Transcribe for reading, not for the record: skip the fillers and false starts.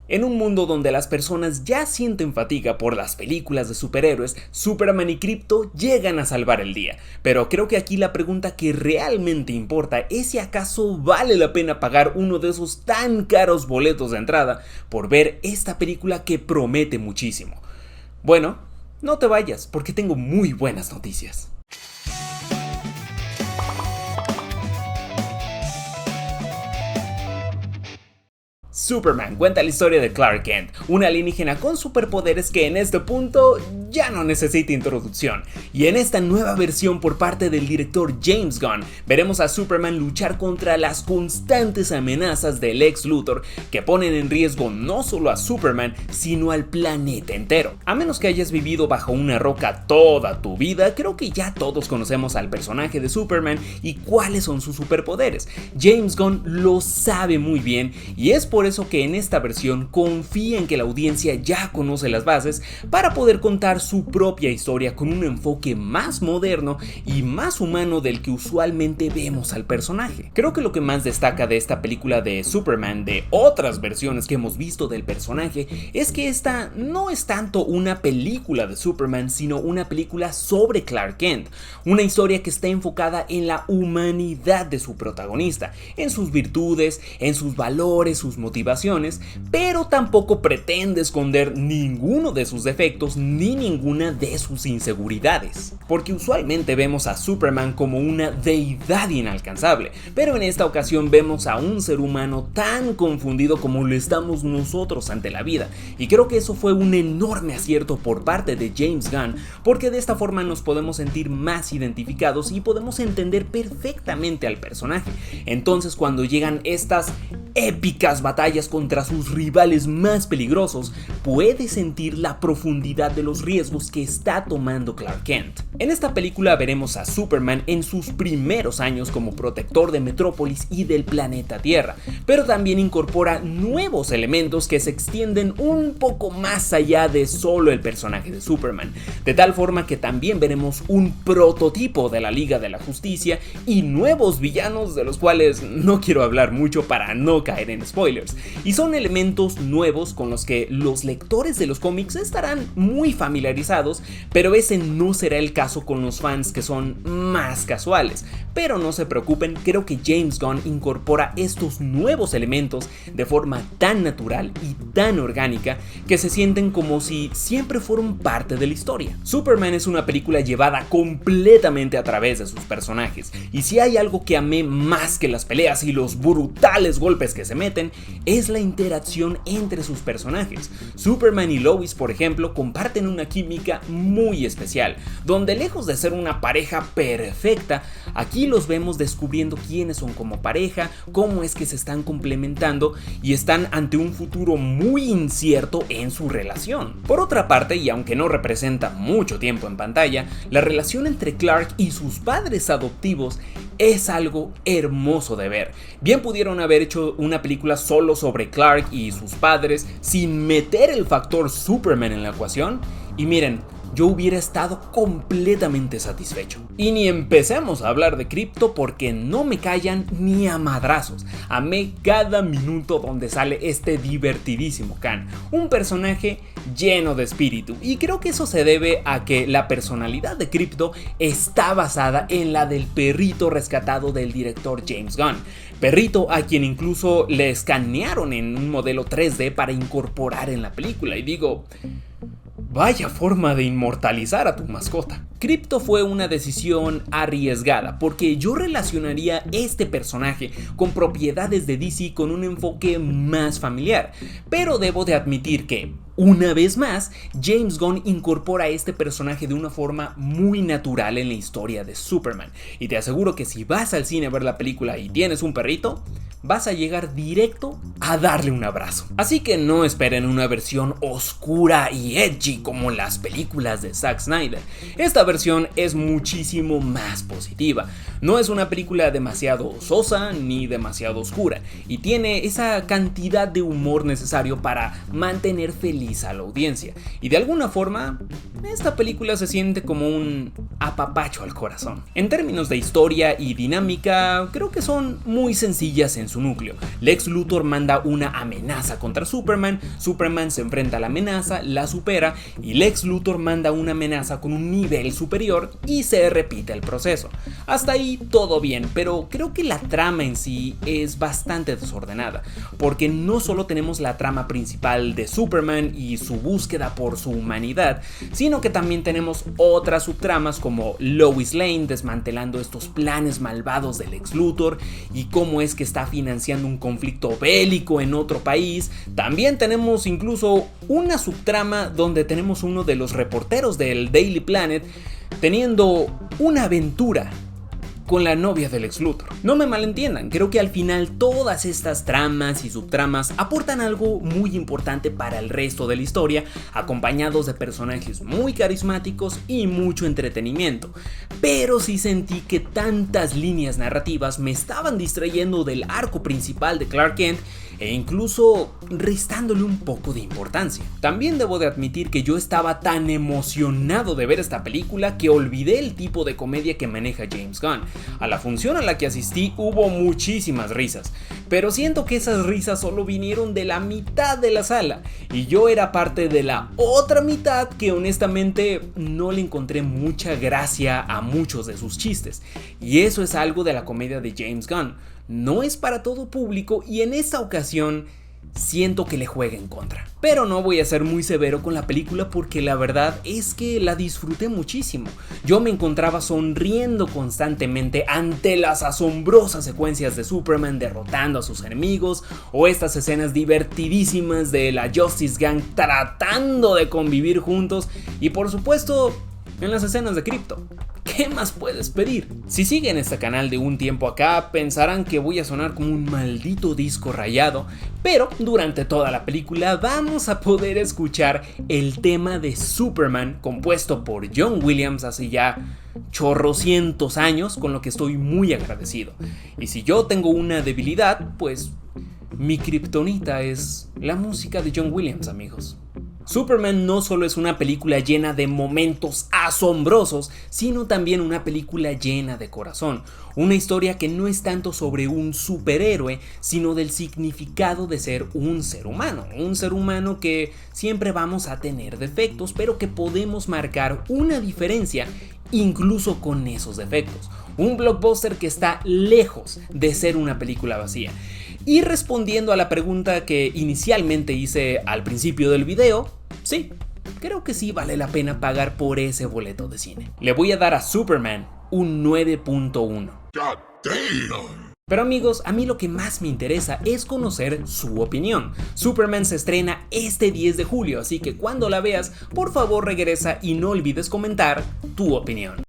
En un mundo donde las personas ya sienten fatiga por las películas de superhéroes, Superman y Krypto llegan a salvar el día. Pero creo que aquí la pregunta que realmente importa es si acaso vale la pena pagar uno de esos tan caros boletos de entrada por ver esta película que promete muchísimo. Bueno, no te vayas porque tengo muy buenas noticias. Superman cuenta la historia de Clark Kent, un alienígena con superpoderes que en este punto ya no necesita introducción. Y en esta nueva versión por parte del director James Gunn, veremos a Superman luchar contra las constantes amenazas del Lex Luthor que ponen en riesgo no solo a Superman, sino al planeta entero. A menos que hayas vivido bajo una roca toda tu vida, creo que ya todos conocemos al personaje de Superman y cuáles son sus superpoderes. James Gunn lo sabe muy bien y es por eso que en esta versión confía en que la audiencia ya conoce las bases para poder contar su propia historia con un enfoque más moderno y más humano del que usualmente vemos al personaje. Creo que lo que más destaca de esta película de Superman, de otras versiones que hemos visto del personaje, es que esta no es tanto una película de Superman, sino una película sobre Clark Kent, una historia que está enfocada en la humanidad de su protagonista, en sus virtudes, en sus valores, sus motivaciones, pero tampoco pretende esconder ninguno de sus defectos ni ninguna de sus inseguridades, porque usualmente vemos a Superman como una deidad inalcanzable, pero en esta ocasión vemos a un ser humano tan confundido como lo estamos nosotros ante la vida, y creo que eso fue un enorme acierto por parte de James Gunn, porque de esta forma nos podemos sentir más identificados y podemos entender perfectamente al personaje. Entonces, cuando llegan estas épicas batallas contra sus rivales más peligrosos, puedes sentir la profundidad de los riesgos que está tomando Clark Kent. En esta película veremos a Superman en sus primeros años como protector de Metrópolis y del planeta Tierra, pero también incorpora nuevos elementos que se extienden un poco más allá de solo el personaje de Superman, de tal forma que también veremos un prototipo de la Liga de la Justicia y nuevos villanos de los cuales no quiero hablar mucho para no caer en spoilers, y son elementos nuevos con los que los lectores de los cómics estarán muy familiarizados, pero ese no será el caso con los fans que son más casuales. Pero no se preocupen, creo que James Gunn incorpora estos nuevos elementos de forma tan natural y tan orgánica que se sienten como si siempre fueron parte de la historia. Superman es una película llevada completamente a través de sus personajes, y si hay algo que amé más que las peleas y los brutales golpes que se meten, es la interacción entre sus personajes. Superman y Lois, por ejemplo, comparten una química muy especial, donde lejos de ser una pareja perfecta, aquí los vemos descubriendo quiénes son como pareja, cómo es que se están complementando y están ante un futuro muy incierto en su relación. Por otra parte, y aunque no representa mucho tiempo en pantalla, la relación entre Clark y sus padres adoptivos es algo hermoso de ver. Bien pudieron haber hecho una película solo sobre Clark y sus padres sin meter el factor Superman en la ecuación, y miren, yo hubiera estado completamente satisfecho. Y ni empecemos a hablar de Krypto porque no me callan ni a madrazos. Amé cada minuto donde sale este divertidísimo Khan, un personaje lleno de espíritu, y creo que eso se debe a que la personalidad de Krypto está basada en la del perrito rescatado del director James Gunn. Perrito a quien incluso le escanearon en un modelo 3D para incorporar en la película, y digo, vaya forma de inmortalizar a tu mascota. Krypto fue una decisión arriesgada porque yo relacionaría este personaje con propiedades de DC con un enfoque más familiar, pero debo de admitir que, una vez más, James Gunn incorpora a este personaje de una forma muy natural en la historia de Superman, y te aseguro que si vas al cine a ver la película y tienes un perrito, vas a llegar directo a darle un abrazo. Así que no esperen una versión oscura y edgy como las películas de Zack Snyder. Esta versión es muchísimo más positiva. No es una película demasiado sosa ni demasiado oscura, y tiene esa cantidad de humor necesario para mantener feliz fideliza a la audiencia, y de alguna forma esta película se siente como un apapacho al corazón. En términos de historia y dinámica, creo que son muy sencillas en su núcleo. Lex Luthor manda una amenaza contra Superman, Superman se enfrenta a la amenaza, la supera, y Lex Luthor manda una amenaza con un nivel superior y se repite el proceso. Hasta ahí todo bien, pero creo que la trama en sí es bastante desordenada, porque no solo tenemos la trama principal de Superman y su búsqueda por su humanidad, sino que también tenemos otras subtramas como Lois Lane desmantelando estos planes malvados de Lex Luthor y cómo es que está financiando un conflicto bélico en otro país. También tenemos incluso una subtrama donde tenemos uno de los reporteros del Daily Planet teniendo una aventura con la novia del Lex Luthor. No me malentiendan, creo que al final todas estas tramas y subtramas aportan algo muy importante para el resto de la historia, acompañados de personajes muy carismáticos y mucho entretenimiento. Pero sí sentí que tantas líneas narrativas me estaban distrayendo del arco principal de Clark Kent e incluso restándole un poco de importancia. También debo de admitir que yo estaba tan emocionado de ver esta película que olvidé el tipo de comedia que maneja James Gunn. A la función a la que asistí hubo muchísimas risas, pero siento que esas risas solo vinieron de la mitad de la sala y yo era parte de la otra mitad que honestamente no le encontré mucha gracia a muchos de sus chistes, y eso es algo de la comedia de James Gunn. No es para todo público y en esta ocasión siento que le juega en contra. Pero no voy a ser muy severo con la película porque la verdad es que la disfruté muchísimo. Yo me encontraba sonriendo constantemente ante las asombrosas secuencias de Superman derrotando a sus enemigos o estas escenas divertidísimas de la Justice Gang tratando de convivir juntos y por supuesto en las escenas de Krypto. ¿Qué más puedes pedir? Si siguen este canal de un tiempo acá, pensarán que voy a sonar como un maldito disco rayado, pero durante toda la película vamos a poder escuchar el tema de Superman compuesto por John Williams hace ya chorrocientos años, con lo que estoy muy agradecido. Y si yo tengo una debilidad, pues mi kriptonita es la música de John Williams, amigos. Superman no solo es una película llena de momentos asombrosos, sino también una película llena de corazón. Una historia que no es tanto sobre un superhéroe, sino del significado de ser un ser humano. Un ser humano que siempre vamos a tener defectos, pero que podemos marcar una diferencia incluso con esos defectos. Un blockbuster que está lejos de ser una película vacía. Y respondiendo a la pregunta que inicialmente hice al principio del video, sí, creo que sí vale la pena pagar por ese boleto de cine. Le voy a dar a Superman un 9.1. Pero amigos, a mí lo que más me interesa es conocer su opinión. Superman se estrena este 10 de julio, así que cuando la veas, por favor regresa y no olvides comentar tu opinión.